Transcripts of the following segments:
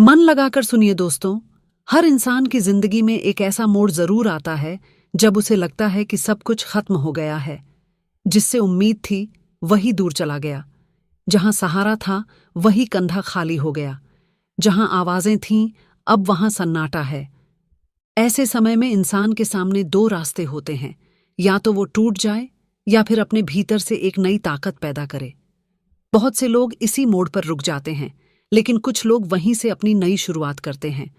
मन लगाकर सुनिए दोस्तों। हर इंसान की जिंदगी में एक ऐसा मोड़ जरूर आता है जब उसे लगता है कि सब कुछ खत्म हो गया है। जिससे उम्मीद थी वही दूर चला गया, जहां सहारा था वही कंधा खाली हो गया, जहां आवाजें थीं अब वहां सन्नाटा है। ऐसे समय में इंसान के सामने दो रास्ते होते हैं, या तो वो टूट जाए या फिर अपने भीतर से एक नई ताकत पैदा करे। बहुत से लोग इसी मोड़ पर रुक जाते हैं, लेकिन कुछ लोग वहीं से अपनी नई शुरुआत करते हैं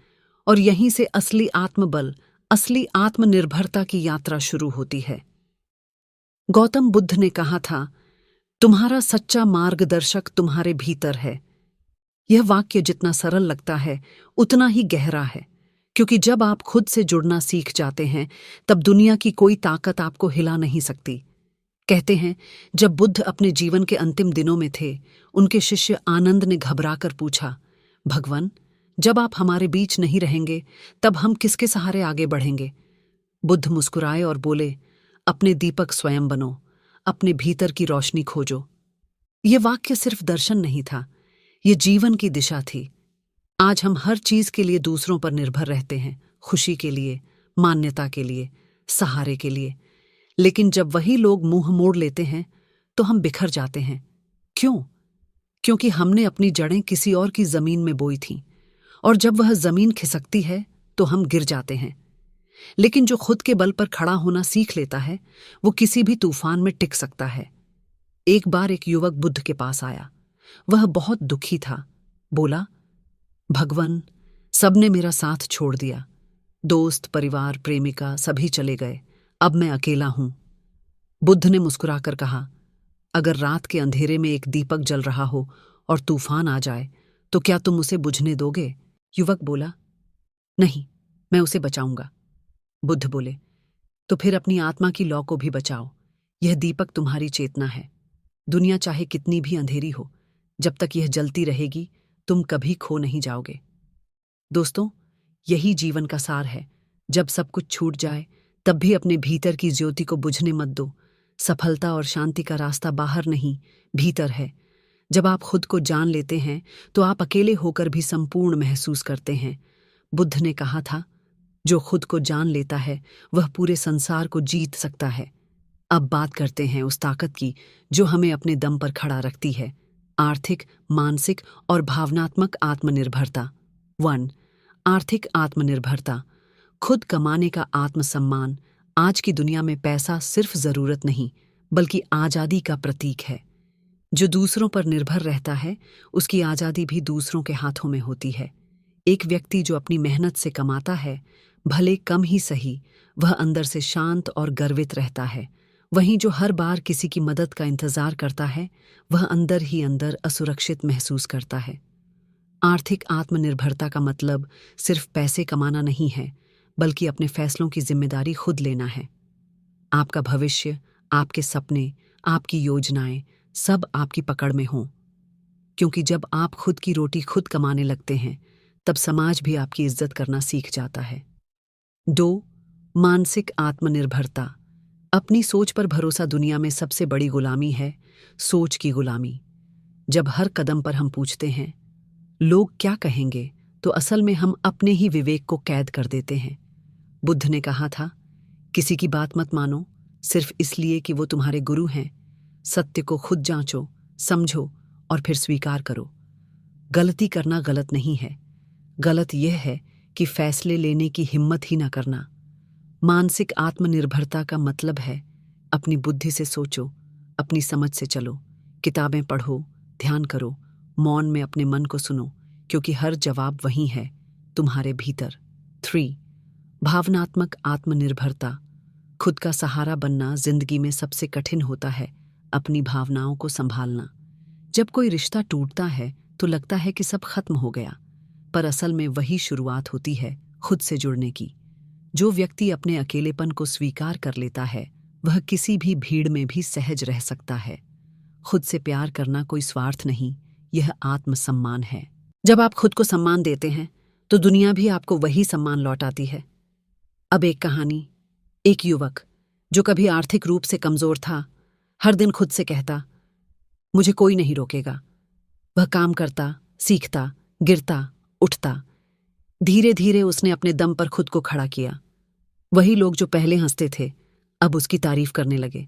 और यहीं से असली आत्मबल, असली आत्मनिर्भरता की यात्रा शुरू होती है। गौतम बुद्ध ने कहा था, तुम्हारा सच्चा मार्गदर्शक तुम्हारे भीतर है। यह वाक्य जितना सरल लगता है उतना ही गहरा है, क्योंकि जब आप खुद से जुड़ना सीख जाते हैं तब दुनिया की कोई ताकत आपको हिला नहीं सकती। कहते हैं, जब बुद्ध अपने जीवन के अंतिम दिनों में थे, उनके शिष्य आनंद ने घबराकर पूछा, भगवान, जब आप हमारे बीच नहीं रहेंगे तब हम किसके सहारे आगे बढ़ेंगे? बुद्ध मुस्कुराए और बोले, अपने दीपक स्वयं बनो, अपने भीतर की रोशनी खोजो। ये वाक्य सिर्फ दर्शन नहीं था, ये जीवन की दिशा थी। आज हम हर चीज के लिए दूसरों पर निर्भर रहते हैं, खुशी के लिए, मान्यता के लिए, सहारे के लिए। लेकिन जब वही लोग मुंह मोड़ लेते हैं तो हम बिखर जाते हैं। क्यों? क्योंकि हमने अपनी जड़ें किसी और की जमीन में बोई थीं, और जब वह जमीन खिसकती है तो हम गिर जाते हैं। लेकिन जो खुद के बल पर खड़ा होना सीख लेता है, वो किसी भी तूफान में टिक सकता है। एक बार एक युवक बुद्ध के पास आया। वह बहुत दुखी था। बोला, भगवान, सबने मेरा साथ छोड़ दिया। दोस्त, परिवार, प्रेमिका सभी चले गए। अब मैं अकेला हूं। बुद्ध ने मुस्कुराकर कहा, अगर रात के अंधेरे में एक दीपक जल रहा हो और तूफान आ जाए तो क्या तुम उसे बुझने दोगे? युवक बोला, नहीं, मैं उसे बचाऊंगा। बुद्ध बोले, तो फिर अपनी आत्मा की लौ को भी बचाओ। यह दीपक तुम्हारी चेतना है। दुनिया चाहे कितनी भी अंधेरी हो, जब तक यह जलती रहेगी तुम कभी खो नहीं जाओगे। दोस्तों, यही जीवन का सार है। जब सब कुछ छूट जाए तब भी अपने भीतर की ज्योति को बुझने मत दो। सफलता और शांति का रास्ता बाहर नहीं, भीतर है। जब आप खुद को जान लेते हैं तो आप अकेले होकर भी संपूर्ण महसूस करते हैं। बुद्ध ने कहा था, जो खुद को जान लेता है वह पूरे संसार को जीत सकता है। अब बात करते हैं उस ताकत की जो हमें अपने दम पर खड़ा रखती है। आर्थिक, मानसिक और भावनात्मक आत्मनिर्भरता। 1. आर्थिक आत्मनिर्भरता। खुद कमाने का आत्मसम्मान। आज की दुनिया में पैसा सिर्फ जरूरत नहीं, बल्कि आजादी का प्रतीक है। जो दूसरों पर निर्भर रहता है, उसकी आजादी भी दूसरों के हाथों में होती है। एक व्यक्ति जो अपनी मेहनत से कमाता है, भले कम ही सही, वह अंदर से शांत और गर्वित रहता है। वहीं जो हर बार किसी की मदद का इंतजार करता है, वह अंदर ही अंदर असुरक्षित महसूस करता है। आर्थिक आत्मनिर्भरता का मतलब सिर्फ पैसे कमाना नहीं है, बल्कि अपने फैसलों की जिम्मेदारी खुद लेना है। आपका भविष्य, आपके सपने, आपकी योजनाएं सब आपकी पकड़ में हों। क्योंकि जब आप खुद की रोटी खुद कमाने लगते हैं, तब समाज भी आपकी इज्जत करना सीख जाता है। 2. मानसिक आत्मनिर्भरता। अपनी सोच पर भरोसा दुनिया में सबसे बड़ी गुलामी है, सोच की गुलामी। जब हर कदम पर हम पूछते हैं, लोग क्या कहेंगे, तो असल में हम अपने ही विवेक को कैद कर देते हैं। बुद्ध ने कहा था, किसी की बात मत मानो सिर्फ इसलिए कि वो तुम्हारे गुरु हैं। सत्य को खुद जांचो, समझो और फिर स्वीकार करो। गलती करना गलत नहीं है, गलत यह है कि फैसले लेने की हिम्मत ही ना करना। मानसिक आत्मनिर्भरता का मतलब है, अपनी बुद्धि से सोचो, अपनी समझ से चलो, किताबें पढ़ो, ध्यान करो, मौन में अपने मन को सुनो, क्योंकि हर जवाब वहीं है, तुम्हारे भीतर। 3. भावनात्मक आत्मनिर्भरता। खुद का सहारा बनना जिंदगी में सबसे कठिन होता है, अपनी भावनाओं को संभालना। जब कोई रिश्ता टूटता है तो लगता है कि सब खत्म हो गया, पर असल में वही शुरुआत होती है खुद से जुड़ने की। जो व्यक्ति अपने अकेलेपन को स्वीकार कर लेता है, वह किसी भी भीड़ में भी सहज रह सकता है। खुद से प्यार करना कोई स्वार्थ नहीं, यह आत्मसम्मान है। जब आप खुद को सम्मान देते हैं तो दुनिया भी आपको वही सम्मान लौटाती है। अब एक कहानी। एक युवक जो कभी आर्थिक रूप से कमजोर था, हर दिन खुद से कहता, मुझे कोई नहीं रोकेगा। वह काम करता, सीखता, गिरता उठता। धीरे धीरे उसने अपने दम पर खुद को खड़ा किया। वही लोग जो पहले हंसते थे अब उसकी तारीफ करने लगे,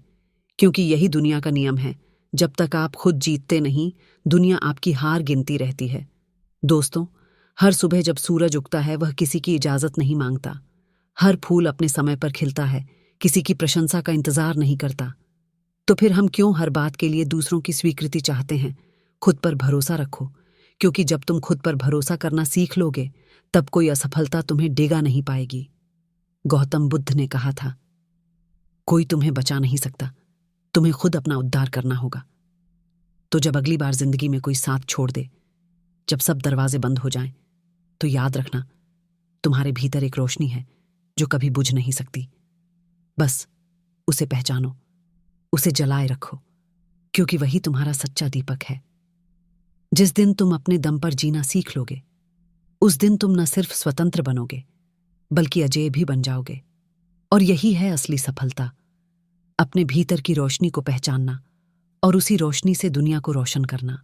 क्योंकि यही दुनिया का नियम है, जब तक आप खुद जीतते नहीं दुनिया आपकी हार गिनती रहती है। दोस्तों, हर सुबह जब सूरज उगता है वह किसी की इजाजत नहीं मांगता। हर फूल अपने समय पर खिलता है, किसी की प्रशंसा का इंतजार नहीं करता। तो फिर हम क्यों हर बात के लिए दूसरों की स्वीकृति चाहते हैं? खुद पर भरोसा रखो, क्योंकि जब तुम खुद पर भरोसा करना सीख लोगे तब कोई असफलता तुम्हें डिगा नहीं पाएगी। गौतम बुद्ध ने कहा था, कोई तुम्हें बचा नहीं सकता, तुम्हें खुद अपना उद्धार करना होगा। तो जब अगली बार जिंदगी में कोई साथ छोड़ दे, जब सब दरवाजे बंद हो जाएं, तो याद रखना तुम्हारे भीतर एक रोशनी है जो कभी बुझ नहीं सकती। बस उसे पहचानो, उसे जलाए रखो, क्योंकि वही तुम्हारा सच्चा दीपक है। जिस दिन तुम अपने दम पर जीना सीख लोगे उस दिन तुम न सिर्फ स्वतंत्र बनोगे बल्कि अजेय भी बन जाओगे। और यही है असली सफलता, अपने भीतर की रोशनी को पहचानना और उसी रोशनी से दुनिया को रोशन करना।